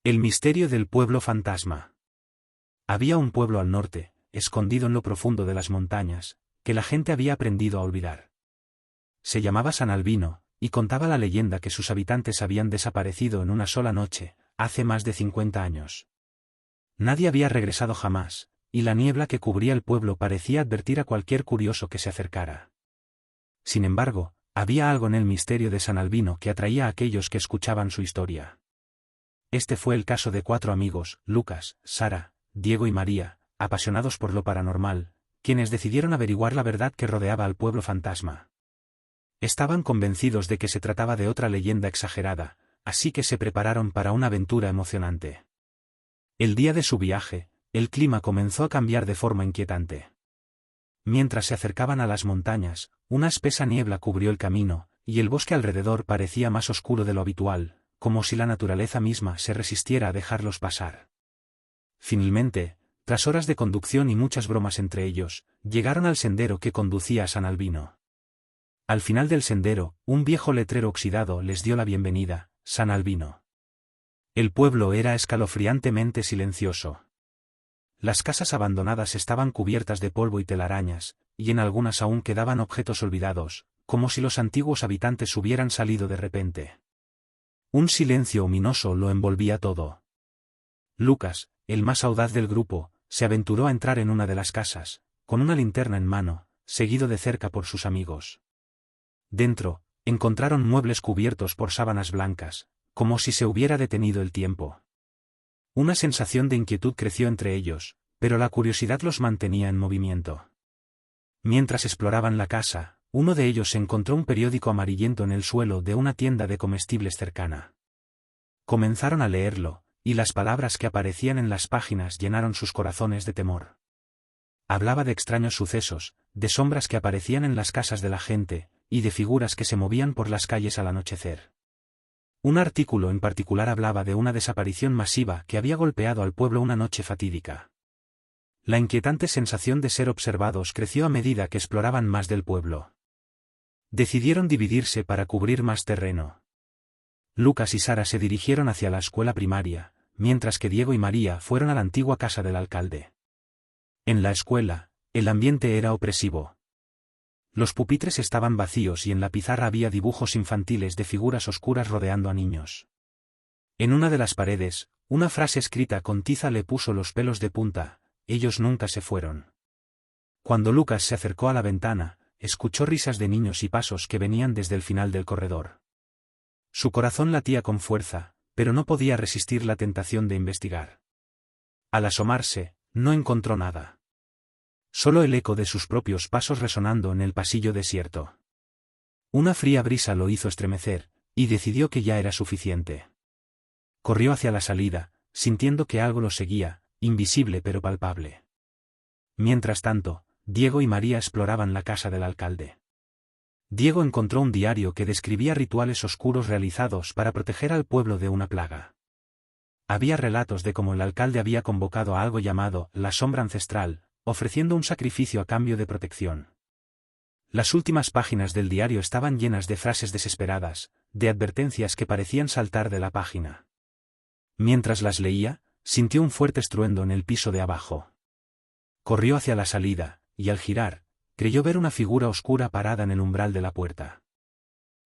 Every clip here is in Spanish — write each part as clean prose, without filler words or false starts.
El misterio del pueblo fantasma. Había un pueblo al norte, escondido en lo profundo de las montañas, que la gente había aprendido a olvidar. Se llamaba San Albino, y contaba la leyenda que sus habitantes habían desaparecido en una sola noche, hace más de 50 años. Nadie había regresado jamás, y la niebla que cubría el pueblo parecía advertir a cualquier curioso que se acercara. Sin embargo, había algo en el misterio de San Albino que atraía a aquellos que escuchaban su historia. Este fue el caso de 4 amigos, Lucas, Sara, Diego y María, apasionados por lo paranormal, quienes decidieron averiguar la verdad que rodeaba al pueblo fantasma. Estaban convencidos de que se trataba de otra leyenda exagerada, así que se prepararon para una aventura emocionante. El día de su viaje, el clima comenzó a cambiar de forma inquietante. Mientras se acercaban a las montañas, una espesa niebla cubrió el camino, y el bosque alrededor parecía más oscuro de lo habitual, como si la naturaleza misma se resistiera a dejarlos pasar. Finalmente, tras horas de conducción y muchas bromas entre ellos, llegaron al sendero que conducía a San Albino. Al final del sendero, un viejo letrero oxidado les dio la bienvenida: San Albino. El pueblo era escalofriantemente silencioso. Las casas abandonadas estaban cubiertas de polvo y telarañas, y en algunas aún quedaban objetos olvidados, como si los antiguos habitantes hubieran salido de repente. Un silencio ominoso lo envolvía todo. Lucas, el más audaz del grupo, se aventuró a entrar en una de las casas, con una linterna en mano, seguido de cerca por sus amigos. Dentro, encontraron muebles cubiertos por sábanas blancas, como si se hubiera detenido el tiempo. Una sensación de inquietud creció entre ellos, pero la curiosidad los mantenía en movimiento. Mientras exploraban la casa, uno de ellos encontró un periódico amarillento en el suelo de una tienda de comestibles cercana. Comenzaron a leerlo, y las palabras que aparecían en las páginas llenaron sus corazones de temor. Hablaba de extraños sucesos, de sombras que aparecían en las casas de la gente, y de figuras que se movían por las calles al anochecer. Un artículo en particular hablaba de una desaparición masiva que había golpeado al pueblo una noche fatídica. La inquietante sensación de ser observados creció a medida que exploraban más del pueblo. Decidieron dividirse para cubrir más terreno. Lucas y Sara se dirigieron hacia la escuela primaria, mientras que Diego y María fueron a la antigua casa del alcalde. En la escuela, el ambiente era opresivo. Los pupitres estaban vacíos y en la pizarra había dibujos infantiles de figuras oscuras rodeando a niños. En una de las paredes, una frase escrita con tiza le puso los pelos de punta: ellos nunca se fueron. Cuando Lucas se acercó a la ventana, escuchó risas de niños y pasos que venían desde el final del corredor. Su corazón latía con fuerza, pero no podía resistir la tentación de investigar. Al asomarse, no encontró nada. Solo el eco de sus propios pasos resonando en el pasillo desierto. Una fría brisa lo hizo estremecer, y decidió que ya era suficiente. Corrió hacia la salida, sintiendo que algo lo seguía, invisible pero palpable. Mientras tanto, Diego y María exploraban la casa del alcalde. Diego encontró un diario que describía rituales oscuros realizados para proteger al pueblo de una plaga. Había relatos de cómo el alcalde había convocado a algo llamado la sombra ancestral, ofreciendo un sacrificio a cambio de protección. Las últimas páginas del diario estaban llenas de frases desesperadas, de advertencias que parecían saltar de la página. Mientras las leía, sintió un fuerte estruendo en el piso de abajo. Corrió hacia la salida, y al girar, creyó ver una figura oscura parada en el umbral de la puerta.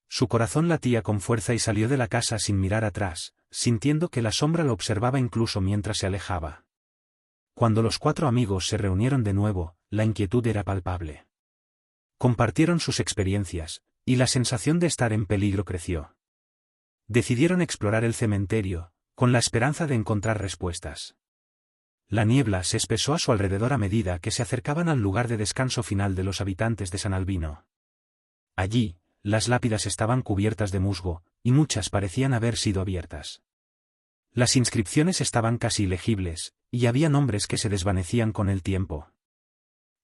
Su corazón latía con fuerza y salió de la casa sin mirar atrás, sintiendo que la sombra lo observaba incluso mientras se alejaba. Cuando los 4 amigos se reunieron de nuevo, la inquietud era palpable. Compartieron sus experiencias, y la sensación de estar en peligro creció. Decidieron explorar el cementerio, con la esperanza de encontrar respuestas. La niebla se espesó a su alrededor a medida que se acercaban al lugar de descanso final de los habitantes de San Albino. Allí, las lápidas estaban cubiertas de musgo, y muchas parecían haber sido abiertas. Las inscripciones estaban casi ilegibles, y había nombres que se desvanecían con el tiempo.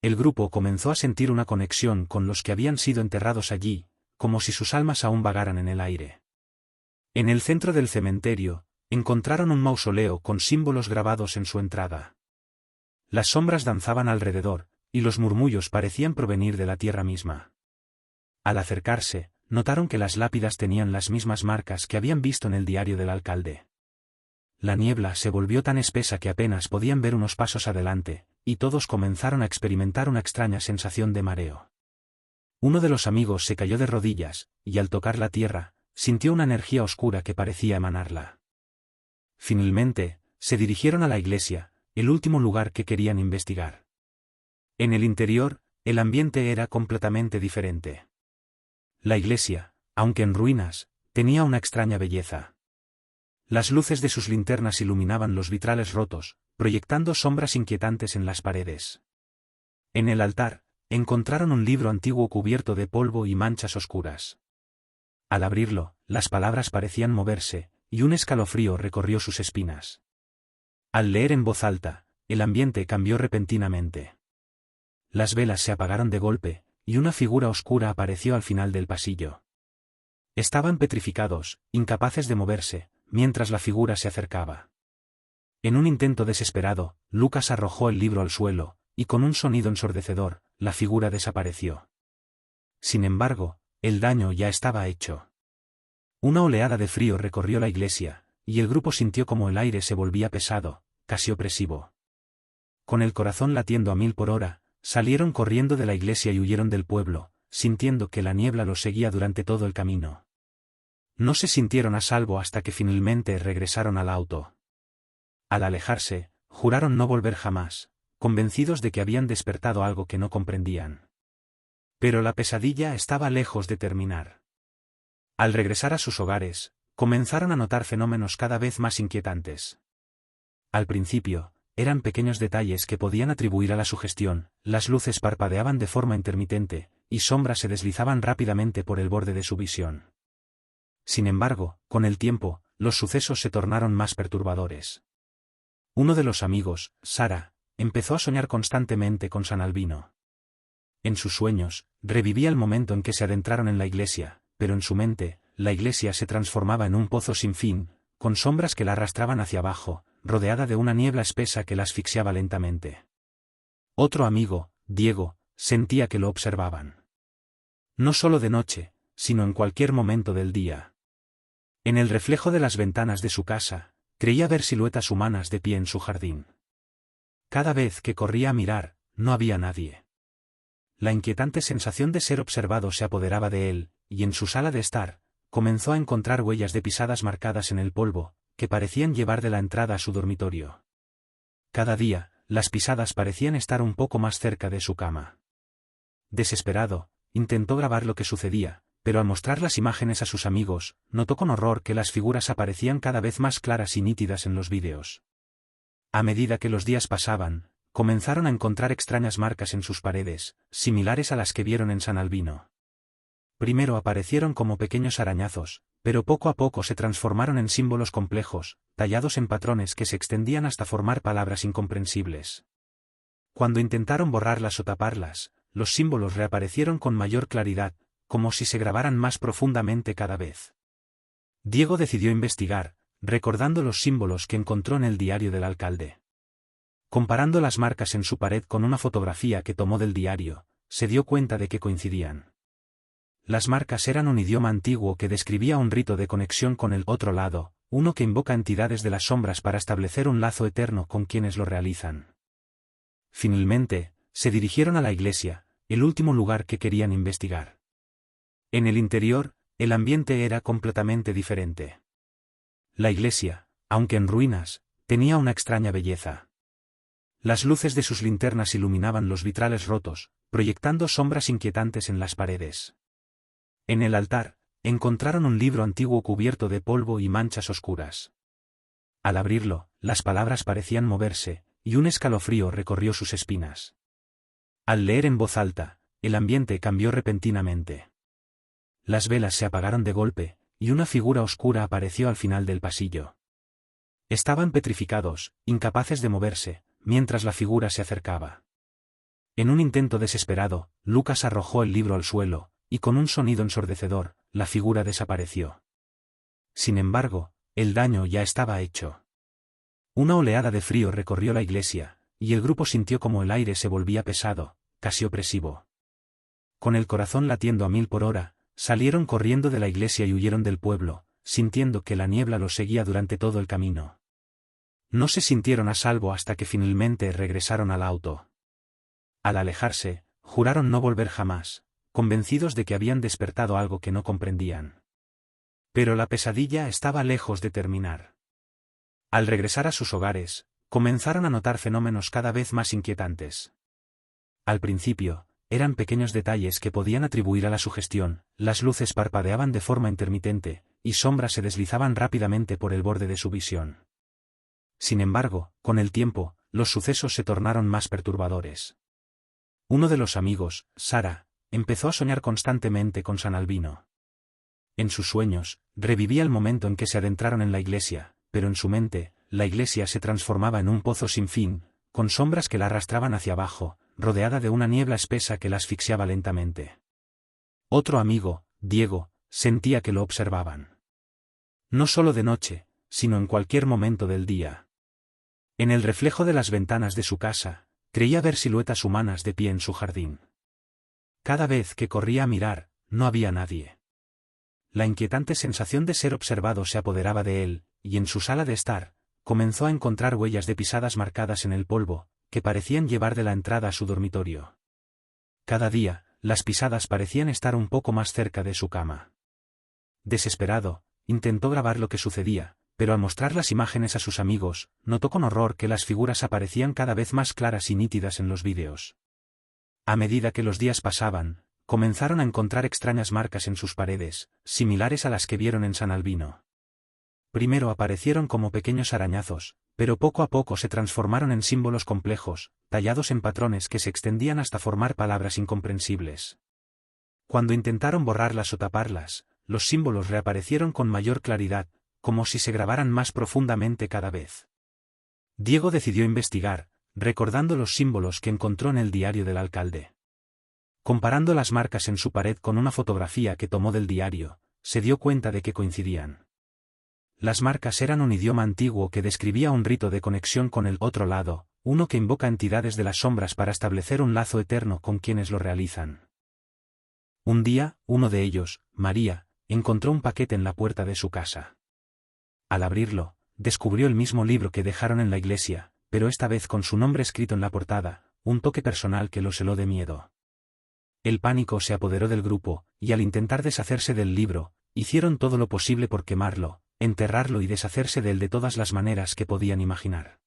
El grupo comenzó a sentir una conexión con los que habían sido enterrados allí, como si sus almas aún vagaran en el aire. En el centro del cementerio, encontraron un mausoleo con símbolos grabados en su entrada. Las sombras danzaban alrededor, y los murmullos parecían provenir de la tierra misma. Al acercarse, notaron que las lápidas tenían las mismas marcas que habían visto en el diario del alcalde. la niebla se volvió tan espesa que apenas podían ver unos pasos adelante, y todos comenzaron a experimentar una extraña sensación de mareo. Uno de los amigos se cayó de rodillas, y al tocar la tierra, sintió una energía oscura que parecía emanarla. Finalmente, se dirigieron a la iglesia, el último lugar que querían investigar. En el interior, el ambiente era completamente diferente. La iglesia, aunque en ruinas, tenía una extraña belleza. Las luces de sus linternas iluminaban los vitrales rotos, proyectando sombras inquietantes en las paredes. En el altar, encontraron un libro antiguo cubierto de polvo y manchas oscuras. Al abrirlo, las palabras parecían moverse, y un escalofrío recorrió sus espinas. Al leer en voz alta, el ambiente cambió repentinamente. Las velas se apagaron de golpe, y una figura oscura apareció al final del pasillo. Estaban petrificados, incapaces de moverse, mientras la figura se acercaba. En un intento desesperado, Lucas arrojó el libro al suelo, y con un sonido ensordecedor, la figura desapareció. Sin embargo, el daño ya estaba hecho. Una oleada de frío recorrió la iglesia, y el grupo sintió como el aire se volvía pesado, casi opresivo. Con el corazón latiendo a 1000 por hora, salieron corriendo de la iglesia y huyeron del pueblo, sintiendo que la niebla los seguía durante todo el camino. No se sintieron a salvo hasta que finalmente regresaron al auto. Al alejarse, juraron no volver jamás, convencidos de que habían despertado algo que no comprendían. Pero la pesadilla estaba lejos de terminar. Al regresar a sus hogares, comenzaron a notar fenómenos cada vez más inquietantes. Al principio, eran pequeños detalles que podían atribuir a la sugestión, las luces parpadeaban de forma intermitente, y sombras se deslizaban rápidamente por el borde de su visión. Sin embargo, con el tiempo, los sucesos se tornaron más perturbadores. Uno de los amigos, Sara, empezó a soñar constantemente con San Albino. En sus sueños, revivía el momento en que se adentraron en la iglesia, pero en su mente, la iglesia se transformaba en un pozo sin fin, con sombras que la arrastraban hacia abajo, rodeada de una niebla espesa que la asfixiaba lentamente. Otro amigo, Diego, sentía que lo observaban. No solo de noche, sino en cualquier momento del día. En el reflejo de las ventanas de su casa, creía ver siluetas humanas de pie en su jardín. Cada vez que corría a mirar, no había nadie. La inquietante sensación de ser observado se apoderaba de él, y en su sala de estar, comenzó a encontrar huellas de pisadas marcadas en el polvo, que parecían llevar de la entrada a su dormitorio. Cada día, las pisadas parecían estar un poco más cerca de su cama. Desesperado, intentó grabar lo que sucedía, pero al mostrar las imágenes a sus amigos, notó con horror que las figuras aparecían cada vez más claras y nítidas en los vídeos. A medida que los días pasaban, comenzaron a encontrar extrañas marcas en sus paredes, similares a las que vieron en San Albino. Primero aparecieron como pequeños arañazos, pero poco a poco se transformaron en símbolos complejos, tallados en patrones que se extendían hasta formar palabras incomprensibles. Cuando intentaron borrarlas o taparlas, los símbolos reaparecieron con mayor claridad, como si se grabaran más profundamente cada vez. Diego decidió investigar, recordando los símbolos que encontró en el diario del alcalde. Comparando las marcas en su pared con una fotografía que tomó del diario, se dio cuenta de que coincidían. Las marcas eran un idioma antiguo que describía un rito de conexión con el otro lado, uno que invoca entidades de las sombras para establecer un lazo eterno con quienes lo realizan. Finalmente, se dirigieron a la iglesia, el último lugar que querían investigar. En el interior, el ambiente era completamente diferente. La iglesia, aunque en ruinas, tenía una extraña belleza. Las luces de sus linternas iluminaban los vitrales rotos, proyectando sombras inquietantes en las paredes. En el altar, encontraron un libro antiguo cubierto de polvo y manchas oscuras. Al abrirlo, las palabras parecían moverse, y un escalofrío recorrió sus espinas. Al leer en voz alta, el ambiente cambió repentinamente. Las velas se apagaron de golpe, y una figura oscura apareció al final del pasillo. Estaban petrificados, incapaces de moverse, mientras la figura se acercaba. En un intento desesperado, Lucas arrojó el libro al suelo, y con un sonido ensordecedor, la figura desapareció. Sin embargo, el daño ya estaba hecho. Una oleada de frío recorrió la iglesia, y el grupo sintió como el aire se volvía pesado, casi opresivo. Con el corazón latiendo a 1000 por hora, salieron corriendo de la iglesia y huyeron del pueblo, sintiendo que la niebla los seguía durante todo el camino. No se sintieron a salvo hasta que finalmente regresaron al auto. Al alejarse, juraron no volver jamás, convencidos de que habían despertado algo que no comprendían. Pero la pesadilla estaba lejos de terminar. Al regresar a sus hogares, comenzaron a notar fenómenos cada vez más inquietantes. Al principio, eran pequeños detalles que podían atribuir a la sugestión, las luces parpadeaban de forma intermitente, y sombras se deslizaban rápidamente por el borde de su visión. Sin embargo, con el tiempo, los sucesos se tornaron más perturbadores. Uno de los amigos, Sara, empezó a soñar constantemente con San Albino. En sus sueños, revivía el momento en que se adentraron en la iglesia, pero en su mente, la iglesia se transformaba en un pozo sin fin, con sombras que la arrastraban hacia abajo, rodeada de una niebla espesa que la asfixiaba lentamente. Otro amigo, Diego, sentía que lo observaban. No solo de noche, sino en cualquier momento del día. En el reflejo de las ventanas de su casa, creía ver siluetas humanas de pie en su jardín. Cada vez que corría a mirar, no había nadie. La inquietante sensación de ser observado se apoderaba de él, y en su sala de estar, comenzó a encontrar huellas de pisadas marcadas en el polvo, que parecían llevar de la entrada a su dormitorio. Cada día, las pisadas parecían estar un poco más cerca de su cama. Desesperado, intentó grabar lo que sucedía, pero al mostrar las imágenes a sus amigos, notó con horror que las figuras aparecían cada vez más claras y nítidas en los vídeos. A medida que los días pasaban, comenzaron a encontrar extrañas marcas en sus paredes, similares a las que vieron en San Albino. Primero aparecieron como pequeños arañazos, pero poco a poco se transformaron en símbolos complejos, tallados en patrones que se extendían hasta formar palabras incomprensibles. Cuando intentaron borrarlas o taparlas, los símbolos reaparecieron con mayor claridad, como si se grabaran más profundamente cada vez. Diego decidió investigar, recordando los símbolos que encontró en el diario del alcalde. Comparando las marcas en su pared con una fotografía que tomó del diario, se dio cuenta de que coincidían. Las marcas eran un idioma antiguo que describía un rito de conexión con el otro lado, uno que invoca entidades de las sombras para establecer un lazo eterno con quienes lo realizan. Un día, uno de ellos, María, encontró un paquete en la puerta de su casa. Al abrirlo, descubrió el mismo libro que dejaron en la iglesia, pero esta vez con su nombre escrito en la portada, un toque personal que los heló de miedo. El pánico se apoderó del grupo, y al intentar deshacerse del libro, hicieron todo lo posible por quemarlo, enterrarlo y deshacerse de él de todas las maneras que podían imaginar.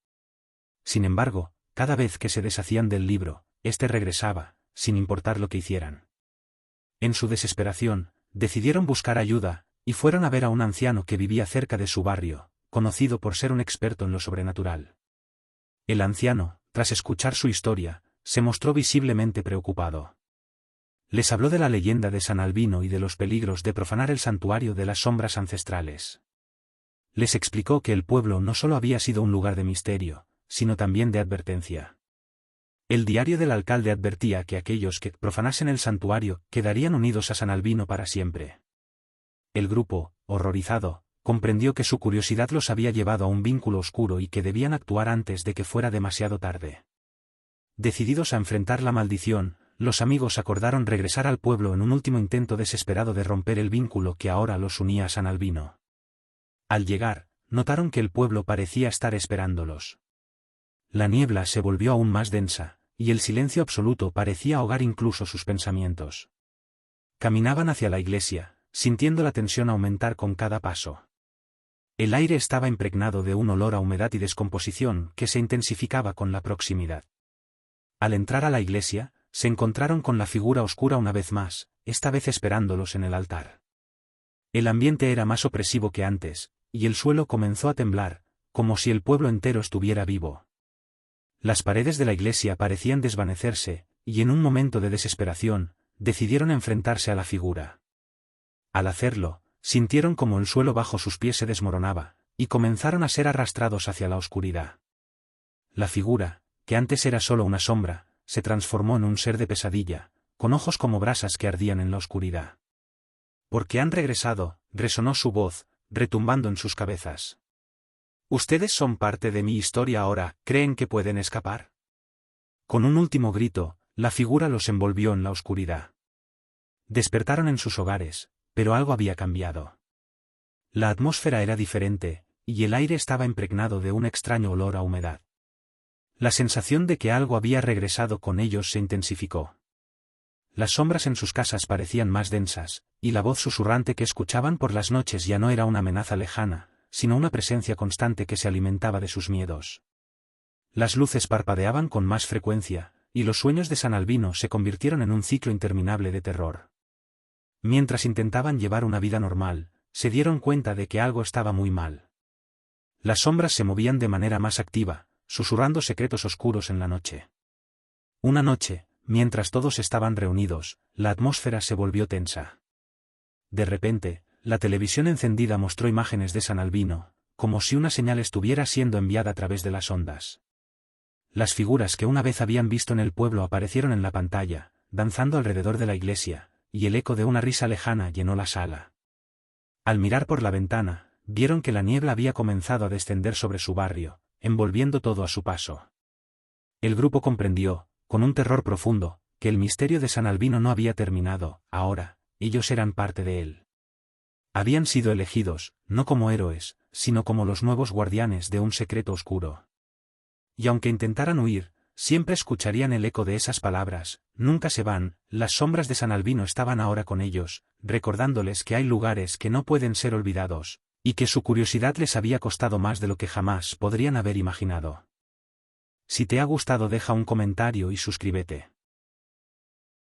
Sin embargo, cada vez que se deshacían del libro, éste regresaba, sin importar lo que hicieran. En su desesperación, decidieron buscar ayuda, y fueron a ver a un anciano que vivía cerca de su barrio, conocido por ser un experto en lo sobrenatural. El anciano, tras escuchar su historia, se mostró visiblemente preocupado. Les habló de la leyenda de San Albino y de los peligros de profanar el santuario de las sombras ancestrales. Les explicó que el pueblo no solo había sido un lugar de misterio, sino también de advertencia. El diario del alcalde advertía que aquellos que profanasen el santuario quedarían unidos a San Albino para siempre. El grupo, horrorizado, comprendió que su curiosidad los había llevado a un vínculo oscuro y que debían actuar antes de que fuera demasiado tarde. Decididos a enfrentar la maldición, los amigos acordaron regresar al pueblo en un último intento desesperado de romper el vínculo que ahora los unía a San Albino. Al llegar, notaron que el pueblo parecía estar esperándolos. La niebla se volvió aún más densa, y el silencio absoluto parecía ahogar incluso sus pensamientos. Caminaban hacia la iglesia, sintiendo la tensión aumentar con cada paso. El aire estaba impregnado de un olor a humedad y descomposición que se intensificaba con la proximidad. Al entrar a la iglesia, se encontraron con la figura oscura una vez más, esta vez esperándolos en el altar. El ambiente era más opresivo que antes, y el suelo comenzó a temblar, como si el pueblo entero estuviera vivo. Las paredes de la iglesia parecían desvanecerse, y en un momento de desesperación, decidieron enfrentarse a la figura. Al hacerlo, sintieron como el suelo bajo sus pies se desmoronaba, y comenzaron a ser arrastrados hacia la oscuridad. La figura, que antes era solo una sombra, se transformó en un ser de pesadilla, con ojos como brasas que ardían en la oscuridad. «Porque han regresado», resonó su voz, retumbando en sus cabezas. «Ustedes son parte de mi historia ahora, ¿creen que pueden escapar?» Con un último grito, la figura los envolvió en la oscuridad. Despertaron en sus hogares, pero algo había cambiado. La atmósfera era diferente, y el aire estaba impregnado de un extraño olor a humedad. La sensación de que algo había regresado con ellos se intensificó. Las sombras en sus casas parecían más densas, y la voz susurrante que escuchaban por las noches ya no era una amenaza lejana, sino una presencia constante que se alimentaba de sus miedos. Las luces parpadeaban con más frecuencia, y los sueños de San Albino se convirtieron en un ciclo interminable de terror. Mientras intentaban llevar una vida normal, se dieron cuenta de que algo estaba muy mal. Las sombras se movían de manera más activa, susurrando secretos oscuros en la noche. Una noche, mientras todos estaban reunidos, la atmósfera se volvió tensa. De repente, la televisión encendida mostró imágenes de San Albino, como si una señal estuviera siendo enviada a través de las ondas. Las figuras que una vez habían visto en el pueblo aparecieron en la pantalla, danzando alrededor de la iglesia, y el eco de una risa lejana llenó la sala. Al mirar por la ventana, vieron que la niebla había comenzado a descender sobre su barrio, envolviendo todo a su paso. El grupo comprendió, con un terror profundo, que el misterio de San Albino no había terminado. Ahora, ellos eran parte de él. Habían sido elegidos, no como héroes, sino como los nuevos guardianes de un secreto oscuro. Y aunque intentaran huir, siempre escucharían el eco de esas palabras: nunca se van. Las sombras de San Albino estaban ahora con ellos, recordándoles que hay lugares que no pueden ser olvidados, y que su curiosidad les había costado más de lo que jamás podrían haber imaginado. Si te ha gustado, deja un comentario y suscríbete.